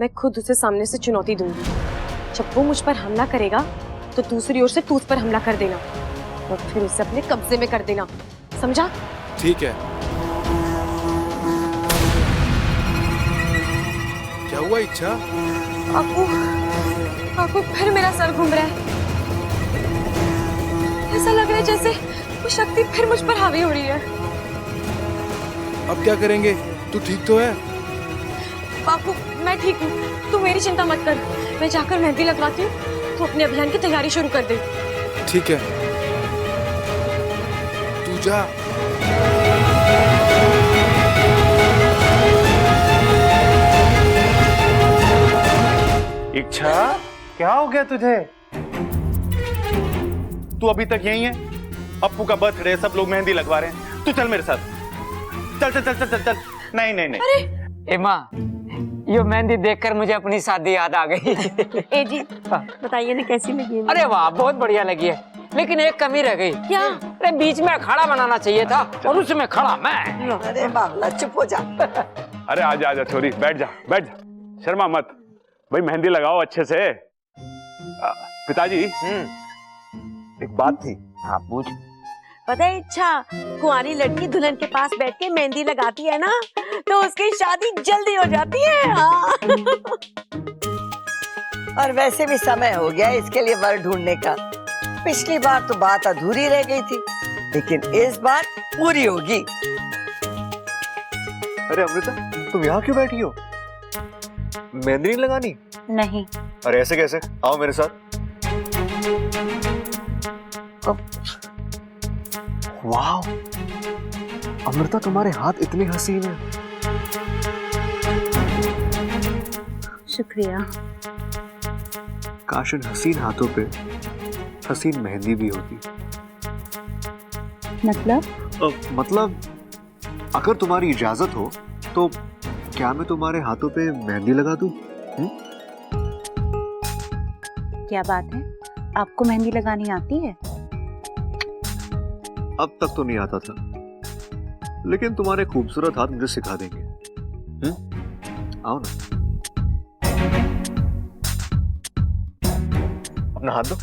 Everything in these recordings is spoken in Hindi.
मैं खुद उसे सामने से चुनौती दूंगी। जब वो मुझ पर हमला करेगा तो दूसरी ओर से तू उस पर हमला कर देना और फिर उसे अपने कब्जे में कर देना, समझा? ठीक है। क्या हुआ इच्छा? आपको फिर मेरा सर घूम रहा है। ऐसा लग रहा है जैसे वो शक्ति फिर मुझ पर हावी हो रही है। अब क्या करेंगे? तू ठीक तो है? बापू मैं ठीक हूँ, तू मेरी चिंता मत कर। मैं जाकर मेहंदी लगवाती हूँ, तू अपने अभियान की तैयारी शुरू कर दे। ठीक है, तू जा। इच्छा, क्या हो गया तुझे? तू अभी तक यहीं है? अप्पू का बर्थडे, सब लोग मेहंदी लगवा रहे हैं, तू चल मेरे साथ। चल चल चल चल चल चल। नहीं नहीं नहीं। अरे एमा, ये मेहंदी देखकर मुझे अपनी शादी याद आ गई। ए जी बताइए ना कैसी लगी है? अरे वाह, बहुत बढ़िया लगी है, लेकिन एक कमी रह गई। क्या? अरे बीच में अखाड़ा बनाना चाहिए था और उसमें खड़ा मैं। अरे बाबला चुप हो जा। अरे आजा आजा छोरी, बैठ जा बैठ जा, शर्मा मत भाई, मेहंदी लगाओ अच्छे से। पिताजी एक बात थी। हाँ पूछ। पता है इच्छा, कुंवारी लड़की दुल्हन के पास बैठ के मेहंदी लगाती है ना, तो उसकी शादी जल्दी हो जाती है। हाँ। और वैसे भी समय हो गया इसके लिए वर ढूंढने का। पिछली बार तो बात अधूरी रह गई थी, लेकिन इस बार पूरी होगी। अरे अमृता, तुम यहाँ क्यों बैठी हो? मेहंदी नहीं लगानी? नहीं। अरे ऐसे कैसे? आओ मेरे साथ। वाह अमृता, तुम्हारे हाथ इतने हसीन हैं। शुक्रिया। काश इन हसीन हाथों पे हसीन मेहंदी भी होती। मतलब अगर तुम्हारी इजाजत हो तो क्या मैं तुम्हारे हाथों पे मेहंदी लगा दूं? क्या बात है, आपको मेहंदी लगानी आती है? अब तक तो नहीं आता था, लेकिन तुम्हारे खूबसूरत हाथ मुझे सिखा देंगे। आओ ना, अपना हाथ दो।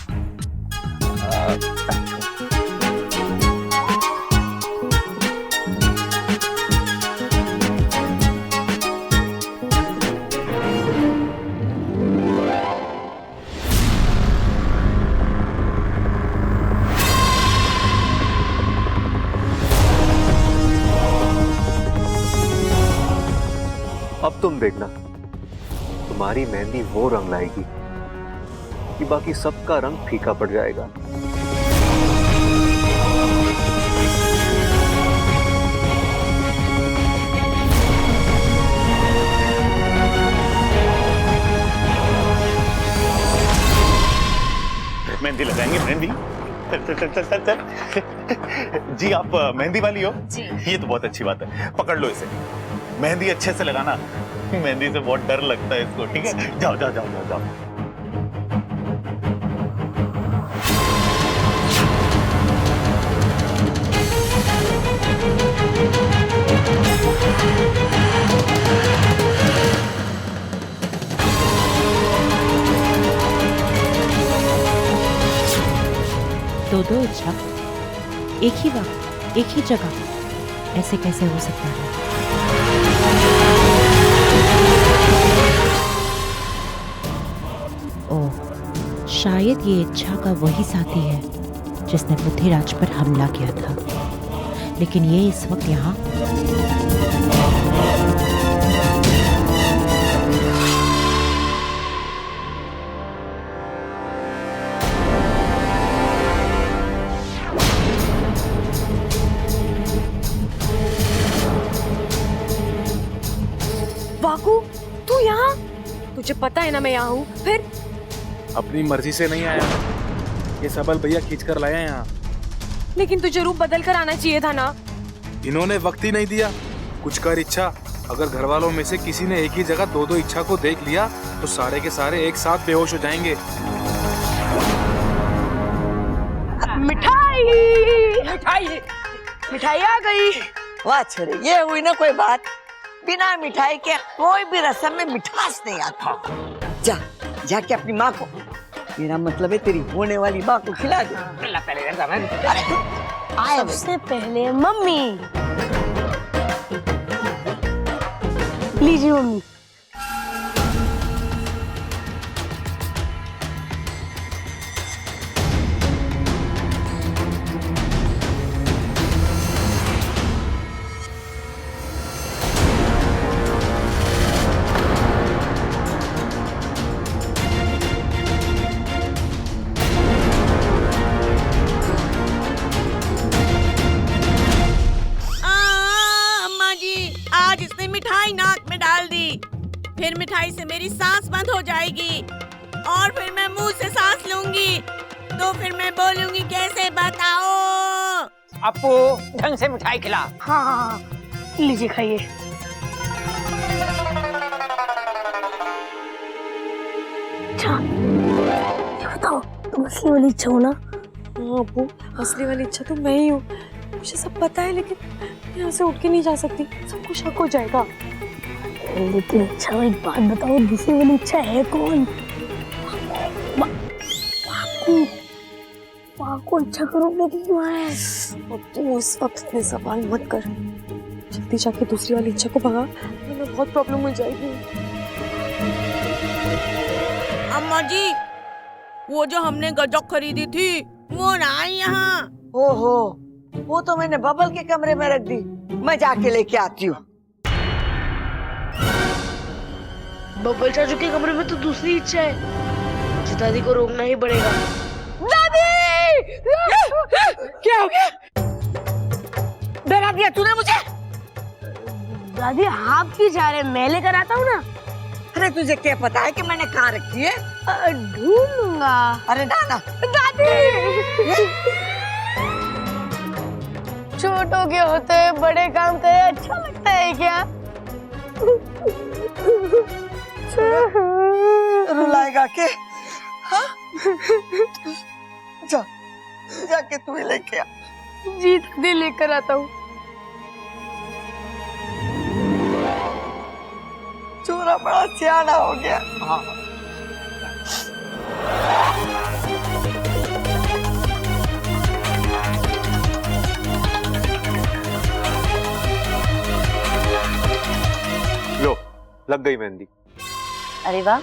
अब तुम देखना, तुम्हारी मेहंदी वो रंग लाएगी कि बाकी सबका रंग फीका पड़ जाएगा। मेहंदी लगाएंगे, मेहंदी। चल चल चल चल चल चल। जी आप मेहंदी वाली हो? जी। ये तो बहुत अच्छी बात है, पकड़ लो इसे। मेहंदी अच्छे से लगाना, मेहंदी से बहुत डर लगता है इसको, ठीक है? जाओ जाओ जाओ जाओ जाओ। दो इच्छा एक ही वक्त एक ही जगह, ऐसे कैसे हो सकता है? ओह, शायद ये इच्छा का वही साथी है जिसने पृथ्वीराज पर हमला किया था, लेकिन ये इस वक्त यहाँ। वाकू तू यहाँ? तुझे पता है ना मैं यहाँ हूँ। फिर अपनी मर्जी से नहीं आया, ये सबल भैया खींच कर लाया यहाँ। लेकिन तुझे रूप बदल कर आना चाहिए था ना। इन्होंने वक्त ही नहीं दिया। कुछ कर इच्छा, अगर घर वालों में से किसी ने एक ही जगह दो इच्छा को देख लिया तो सारे के सारे एक साथ बेहोश हो जाएंगे। मिठाई मिठाई मिठाई आ गई। वाह छोरे, ये हुई ना कोई बात। बिना मिठाई के कोई भी रस्म में मिठास नहीं आता। जा जाके अपनी माँ को, मेरा मतलब है तेरी होने वाली माँ को खिला दे। अरे सबसे पहले मम्मी। लीजिए मम्मी। आज इसने मिठाई नाक में डाल दी, फिर मिठाई से मेरी सांस बंद हो जाएगी और फिर मैं मुंह से सांस लूंगी तो फिर मैं बोलूंगी कैसे बताओ। अपू ढंग से मिठाई खिला। हाँ, लीजिए खाइए। अच्छा ये बताओ, तुम असली वाली इच्छा हो ना? हाँ अबू, असली वाली इच्छा तो मैं ही हूँ। मुझे सब पता है, लेकिन यहाँ से उठ के नहीं जा सकती, सबको शक हो जाएगा। लेकिन अच्छा एक बात बताओ, दूसरी वाली इच्छा है कौन? माँ को इच्छा करोगे कि क्यों है? अब तू इस वक्त इतने सवाल मत कर, जल्दी जाके दूसरी वाली इच्छा को भगा, हमें बहुत प्रॉब्लम हो जाएगी। अम्मा जी, वो जो हमने गजक खरीदी थी वो ना आई यहाँ। ओहो, वो तो मैंने बबल के कमरे में रख दी, मैं जाके लेके आती हूँ। बब्बल चाचू के कमरे में तो दूसरी इच्छा है, दादी को रोकना ही पड़ेगा। दादी! क्या हो गया? डरा दिया तूने मुझे। दादी आप क्यों जा रहे हैं? मैं लेकर आता हूँ ना। अरे तुझे क्या पता है कि मैंने कहाँ रखी है? ढूंढूंगा। अरे ना ना। दादी! छोटों के होते हैं बड़े काम करे, अच्छा लगता है क्या? रुलाएगा के? हाँ? जा, जाके तू ही लेके आ। जी दादी लेकर आता हूँ। चोरा बड़ा सियाना हो गया। हाँ। लो, लग गई मेहंदी। अरे वाह,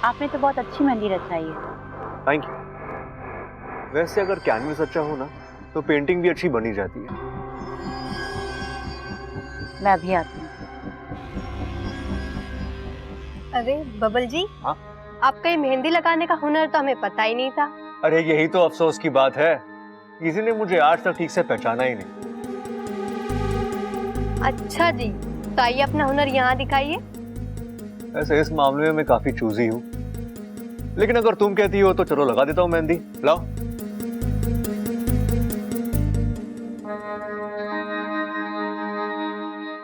आपने तो बहुत अच्छी मेहंदी रचाई है। Thank you. वैसे अगर कैनवस अच्छा हो ना तो पेंटिंग भी अच्छी बनी जाती है। मैं अभी आती हूँ। अरे बबल जी, हाँ? आपका ये मेहंदी लगाने का हुनर तो हमें पता ही नहीं था। अरे यही तो अफसोस की बात है, किसी ने मुझे आज तक ठीक से पहचाना ही नहीं। अच्छा जी, तो आइए अपना हुनर यहाँ दिखाइए। ऐसे इस मामले में मैं काफी चूजी हूँ, लेकिन अगर तुम कहती हो तो चलो लगा देता हूँ मेहंदी। लाओ।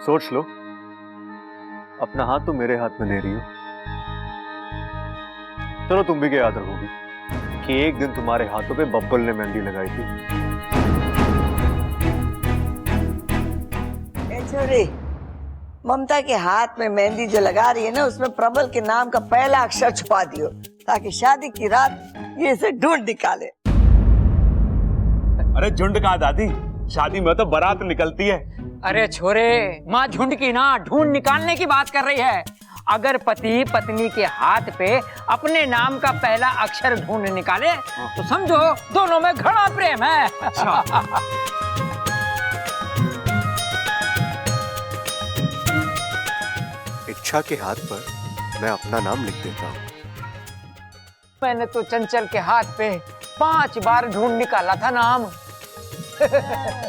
सोच लो, अपना हाथ तो मेरे हाथ में दे रही हो। चलो तुम भी क्या याद रखोगी कि एक दिन तुम्हारे हाथों पे बब्बल ने मेहंदी लगाई थी। छोरी, ममता के हाथ में मेहंदी जो लगा रही है ना, उसमें प्रबल के नाम का पहला अक्षर छुपा दियो, ताकि शादी की रात ये इसे ढूंढ निकाले। अरे झुंड कहाँ दादी, शादी में तो बारात निकलती है। अरे छोरे, माँ झुंड की ना ढूंढ निकालने की बात कर रही है। अगर पति पत्नी के हाथ पे अपने नाम का पहला अक्षर ढूंढ निकाले तो समझो दोनों में घना प्रेम है। इच्छा के हाथ पर मैं अपना नाम लिख देता हूँ। मैंने तो चंचल के हाथ पे 5 बार ढूंढ निकाला था नाम।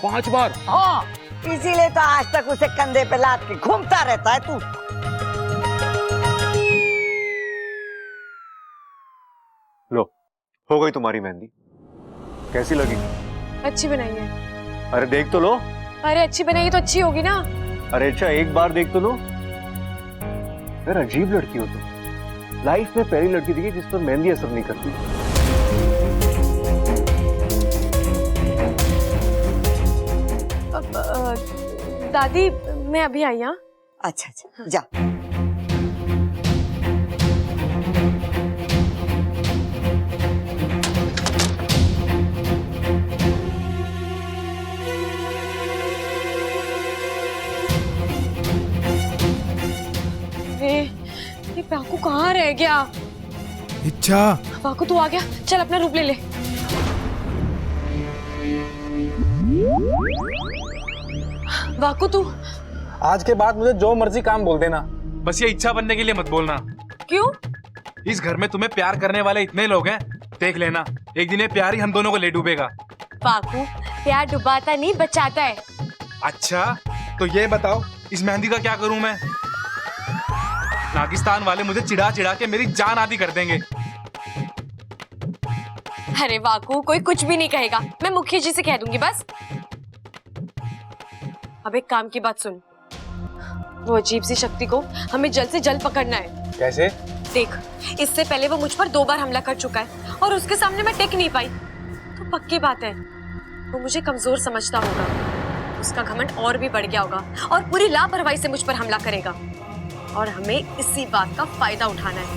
5 बार? हाँ, इसीलिए तो आज तक उसे कंधे पे लाद के घूमता रहता है तू। लो, हो गई तुम्हारी मेहंदी। कैसी लगी? अच्छी बनाई है। अरे देख तो लो। अरे अच्छी बनाई तो अच्छी होगी ना। अरे अच्छा, एक बार देख तो लो। यार अजीब लड़की हो तुम। लाइफ में पहली लड़की दिखी जिस पर मेहंदी असर नहीं करती। दादी मैं अभी आई। हाँ अच्छा अच्छा जा। ये पाकू कहाँ रह गया? इच्छा, पाकू तू आ गया, चल अपना रूप ले ले। वाकू तू आज के बाद मुझे जो मर्जी काम बोल देना, बस ये इच्छा बनने के लिए मत बोलना। क्यों? इस घर में तुम्हें प्यार करने वाले इतने लोग हैं, देख लेना एक दिन ये प्यार ही हम दोनों को ले डूबेगा। पाकू प्यार डुबाता नहीं बचाता है। अच्छा तो ये बताओ इस मेहंदी का क्या करूं मैं? पाकिस्तान वाले मुझे चिढ़ा चिढ़ा के मेरी जान आधी कर देंगे। अरे वाकू कोई कुछ भी नहीं कहेगा, मैं मुखिया जी से कह दूंगी बस। अब एक काम की बात सुन, वो अजीब सी शक्ति को हमें जल्द से जल्द पकड़ना है। कैसे? देख, इससे पहले वो मुझ पर 2 बार हमला कर चुका है और उसके सामने मैं टिक नहीं पाई, तो पक्की बात है वो मुझे कमजोर समझता होगा, उसका घमंड और भी बढ़ गया होगा और पूरी लापरवाही से मुझ पर हमला करेगा और हमें इसी बात का फायदा उठाना है।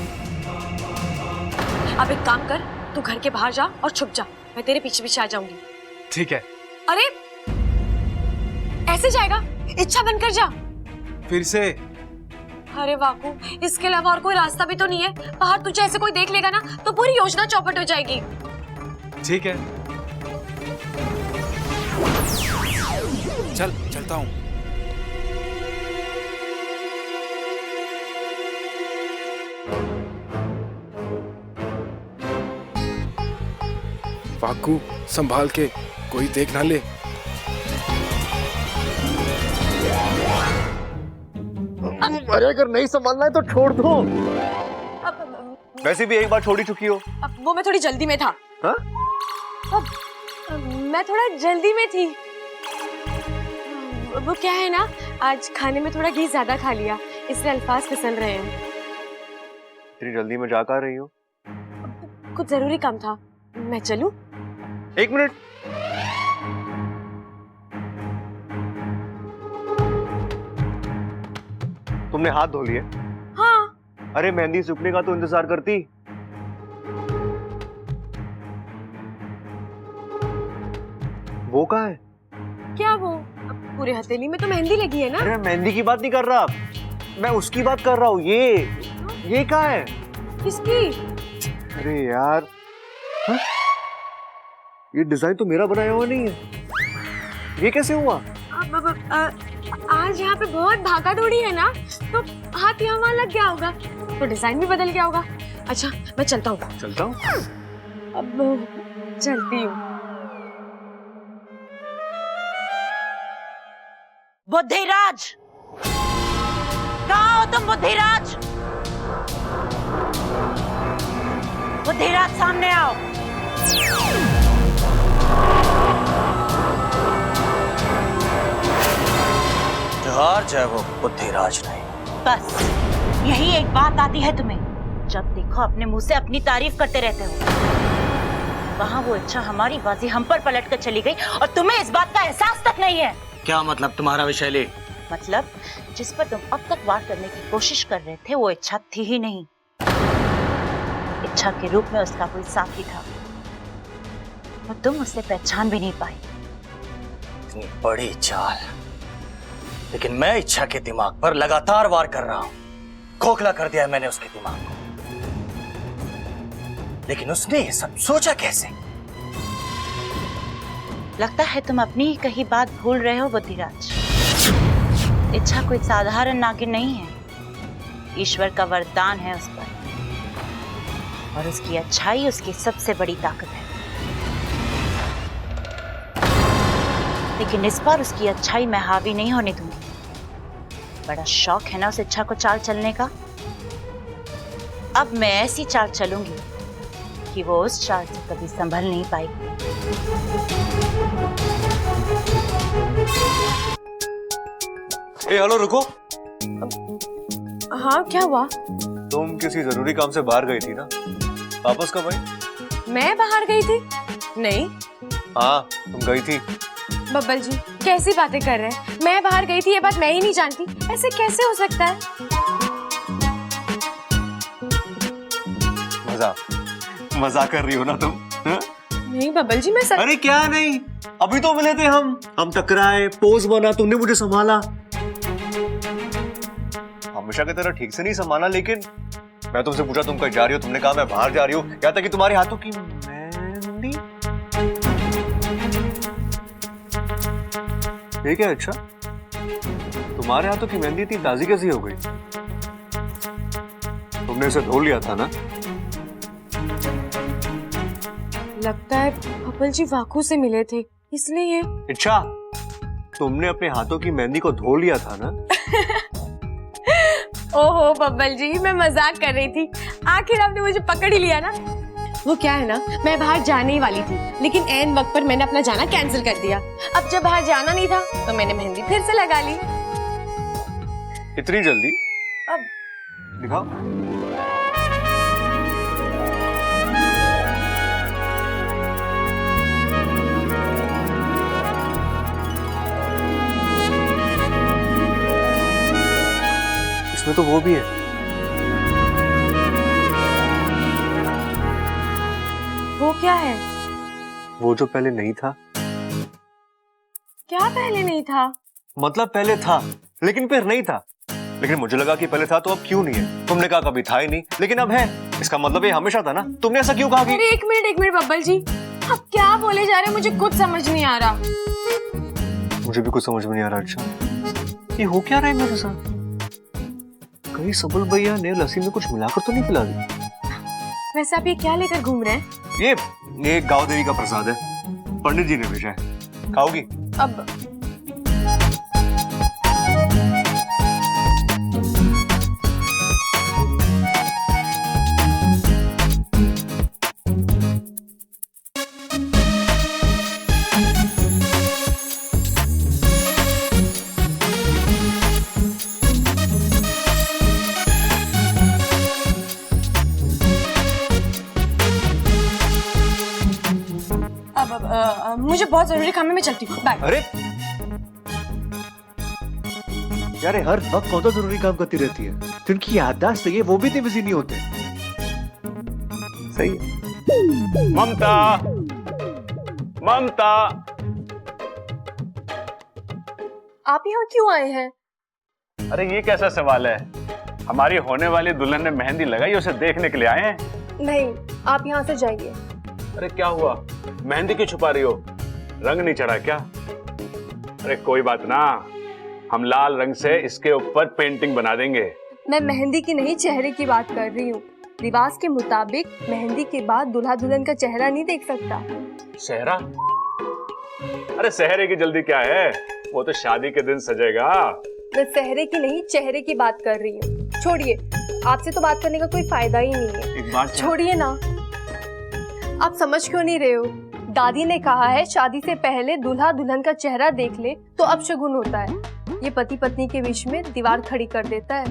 अब एक काम कर, तू घर के बाहर जा और छुप जा, मैं तेरे पीछे पीछे आ जाऊंगी। ठीक है। अरे ऐसे जाएगा? इच्छा बनकर जा। फिर से? अरे वाकू इसके अलावा और कोई रास्ता भी तो नहीं है, बाहर तुझे ऐसे कोई देख लेगा ना तो पूरी योजना चौपट हो जाएगी। ठीक है चल चलता हूँ। वाकू संभाल के, कोई देख ना ले। अरे अगर नहीं संभालना है तो छोड़ दो। वैसे भी एक बार छोड़ी चुकी हो। अब वो मैं थोड़ी जल्दी में था। हाँ? मैं थोड़ा जल्दी में थी। वो क्या है ना, आज खाने में थोड़ा घी ज्यादा खा लिया, इसलिए अल्फाज फिसल रहे हैं। इतनी जल्दी में जा कर रही हो? कुछ जरूरी काम था, मैं चलूं? 1 मिनट। तुमने हाथ धो लिए? हाँ। अरे मेहंदी सूखने का तो इंतजार करती। वो कहाँ है? क्या वो? अब पूरे हथेली में तो मेहंदी लगी है ना। अरे मेहंदी की बात नहीं कर रहा, मैं उसकी बात कर रहा हूँ। ये कहाँ है? किसकी? अरे यार, हा? ये डिजाइन तो मेरा बनाया हुआ नहीं है, ये कैसे हुआ? आज यहाँ पे बहुत भागा दौड़ी है ना, तो हाथ यहाँ वहाँ लग गया होगा, तो डिजाइन भी बदल गया होगा। अच्छा मैं चलता हूँ। चलता हूँ? अब चलती हूँ। बुद्धिराज, कहाँ हो तुम बुद्धिराज? बुद्धिराज सामने आओ। हार जाए वो बुद्धिराज नहीं। बस यही एक बात आती है तुम्हें, जब देखो अपने मुंह से अपनी तारीफ करते रहते हो। वहाँ वो इच्छा हमारी बाजी हम पर पलट कर चली गई और तुम्हें इस बात का एहसास तक नहीं है। क्या मतलब तुम्हारा विशैली? मतलब जिस पर तुम अब तक वार करने की कोशिश कर रहे थे वो इच्छा थी ही नहीं, इच्छा के रूप में उसका कोई साथी था और तुम उसे पहचान भी नहीं पाई। इतनी बड़ी चाल, लेकिन मैं इच्छा के दिमाग पर लगातार वार कर रहा हूं। खोखला कर दिया मैंने उसके दिमाग को, लेकिन उसने ये सब सोचा कैसे? लगता है तुम अपनी ही कही बात भूल रहे हो बुद्धिराज। इच्छा कोई साधारण नागिन नहीं है, ईश्वर का वरदान है उस पर, और उसकी अच्छाई उसकी सबसे बड़ी ताकत है। लेकिन इस बार उसकी अच्छाई मैं हावी नहीं होने दूंगी। बड़ा शौक है ना उस इच्छा को चाल चलने का। अब मैं ऐसी चाल चलूंगी कि वो उस चाल से कभी संभल नहीं पाएगी। हेलो रुको। हाँ क्या हुआ? तुम किसी जरूरी काम से बाहर गई थी ना, वापस कब आई? मैं बाहर गई थी? नहीं। हाँ तुम गई थी। बब्बल जी कैसी बातें कर रहे हैं? मैं बाहर गई थी, ये बात मैं ही नहीं जानती। ऐसे कैसे हो सकता है? मजाक कर रही हो ना तुम? हा? नहीं बबल जी, मैं अरे क्या नहीं, अभी तो मिले थे हम टकराए, पोज बना, तुमने मुझे संभाला। हमेशा की तरह ठीक से नहीं संभाला, लेकिन मैं तुमसे पूछा तुम कहीं जा रही हो, तुमने कहा मैं बाहर जा रही हूँ, क्या था कि तुम्हारे हाथों की मेहंदी। ये क्या? अच्छा, तुम्हारे हाथों की मेहंदी इतनी ताजी कैसी हो गई? तुमने इसे धो लिया था ना? लगता है बबल जी वाकू से मिले थे, इसलिए। अच्छा, तुमने अपने हाथों की मेहंदी को धो लिया था ना? ओहो बबल जी, मैं मजाक कर रही थी, आखिर आपने मुझे पकड़ ही लिया ना। वो क्या है ना, मैं बाहर जाने ही वाली थी, लेकिन ऐन वक्त पर मैंने अपना जाना कैंसिल कर दिया। अब जब बाहर जाना नहीं था तो मैंने मेहंदी फिर से लगा ली। इतनी जल्दी? अब दिखाओ। इसमें तो वो भी है। वो क्या है? वो जो पहले नहीं था। क्या पहले नहीं था? मतलब पहले था लेकिन फिर नहीं था, लेकिन मुझे लगा कि पहले था तो अब क्यों नहीं है। तुमने कहा कभी था ही नहीं, लेकिन अब है, इसका मतलब ये हमेशा था ना। तुमने ऐसा क्यों कहा कि... अरे एक मिनट बब्बल जी, आप क्या बोले जा रहे हैं? मुझे कुछ समझ नहीं आ रहा। मुझे भी कुछ समझ में नहीं आ रहा। अच्छा, ये हो क्या रहा है मेरे साथ? कहीं सबल भैया ने लस्सी में कुछ मिलाकर तो नहीं पिला दी? वैसे आप ये क्या लेकर घूम रहे हैं? ये गांव देवी का प्रसाद है, पंडित जी ने भेजा है। खाओगी? अब मुझे बहुत जरूरी काम है, मैं चलती हूँ, बाय। अरे यार, हर वक्त कौन सा जरूरी काम करती रहती है? जिनकी याददाश्त है वो भी इतने बिजी नहीं होते। सही है। ममता, ममता, आप यहाँ क्यों आए हैं? अरे ये कैसा सवाल है? हमारी होने वाली दुल्हन ने मेहंदी लगाई, उसे देखने के लिए आए हैं। नहीं, आप यहाँ से जाइए। अरे क्या हुआ? मेहंदी क्यों छुपा रही हो? रंग नहीं चढ़ा क्या? अरे कोई बात ना, हम लाल रंग से इसके ऊपर पेंटिंग बना देंगे। मैं मेहंदी की नहीं, चेहरे की बात कर रही हूँ। रिवाज के मुताबिक मेहंदी के बाद दूल्हा दुल्हन का चेहरा नहीं देख सकता। सेहरा? अरे सेहरे की जल्दी क्या है, वो तो शादी के दिन सजेगा। मैं सेहरे की नहीं, चेहरे की बात कर रही हूँ। छोड़िए, आपसे तो बात करने का कोई फायदा ही नहीं है। एक बात छोड़िए ना, आप समझ क्यों नहीं रहे हो? दादी ने कहा है शादी से पहले दूल्हा दुल्हन का चेहरा देख ले तो अपशगुन होता है। ये पति पत्नी के बीच में दीवार खड़ी कर देता है।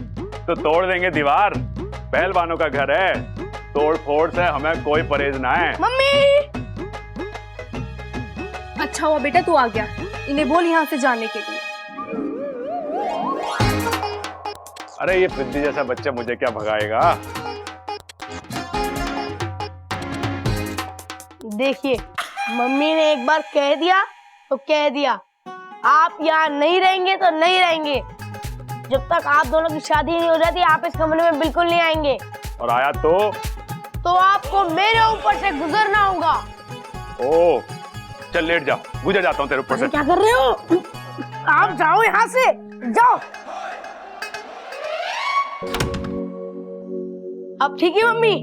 तो तोड़ देंगे दीवार, पहलवानों का घर है, तोड़ फोड़ से हमें कोई परहेज ना है। मम्मी! अच्छा हुआ बेटा तू आ गया, इन्हें बोल यहाँ से जाने के लिए। अरे ये पिद्दी जैसा बच्चा मुझे क्या भगाएगा? देखिए, मम्मी ने एक बार कह दिया तो कह दिया, आप यहाँ नहीं रहेंगे तो नहीं रहेंगे। जब तक आप दोनों की शादी नहीं हो जाती आप इस कमरे में बिल्कुल नहीं आएंगे। और आया तो आपको मेरे ऊपर से गुजरना होगा। ओ, चल लेट जाओ, गुजर जाता हूँ तेरे ऊपर से। क्या कर रहे हो? आप जाओ यहाँ से, जाओ। अब ठीक है मम्मी?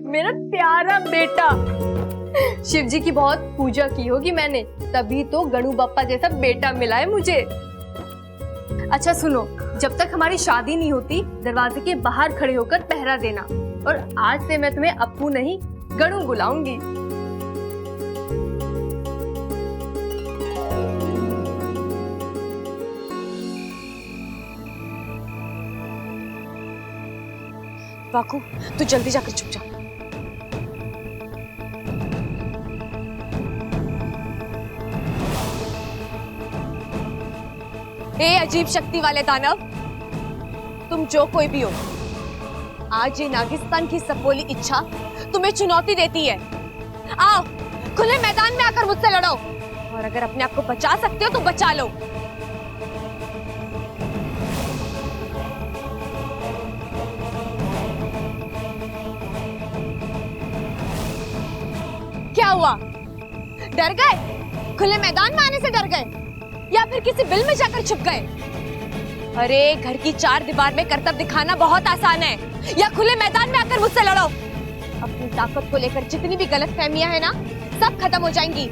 मेरा प्यारा बेटा, शिव जी की बहुत पूजा की होगी मैंने, तभी तो गणु बप्पा जैसा बेटा मिला है मुझे। अच्छा सुनो, जब तक हमारी शादी नहीं होती दरवाजे के बाहर खड़े होकर पहरा देना, और आज से मैं तुम्हें अप्पू नहीं गणु बुलाऊंगी। वाकू, तू जल्दी जाकर छुप जा। ए अजीब शक्ति वाले दानव, तुम जो कोई भी हो, आज ये नागिस्तान की सपोली इच्छा तुम्हें चुनौती देती है। आओ खुले मैदान में आकर मुझसे लड़ो, और अगर अपने आप को बचा सकते हो तो बचा लो। क्या हुआ, डर गए? खुले मैदान में आने से डर गए या फिर किसी बिल में जाकर छुप गए? अरे घर की चार दीवार में करतब दिखाना बहुत आसान है, या खुले मैदान में आकर मुझसे लड़ो। अपनी ताकत को लेकर जितनी भी गलतफहमियां हैं ना, सब खत्म हो जाएंगी।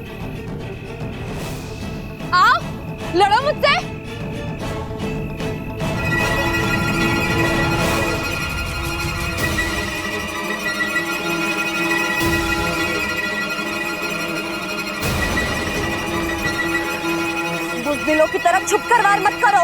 आओ लड़ो मुझसे। बुज़दिलों की तरफ छुपकर वार मत करो।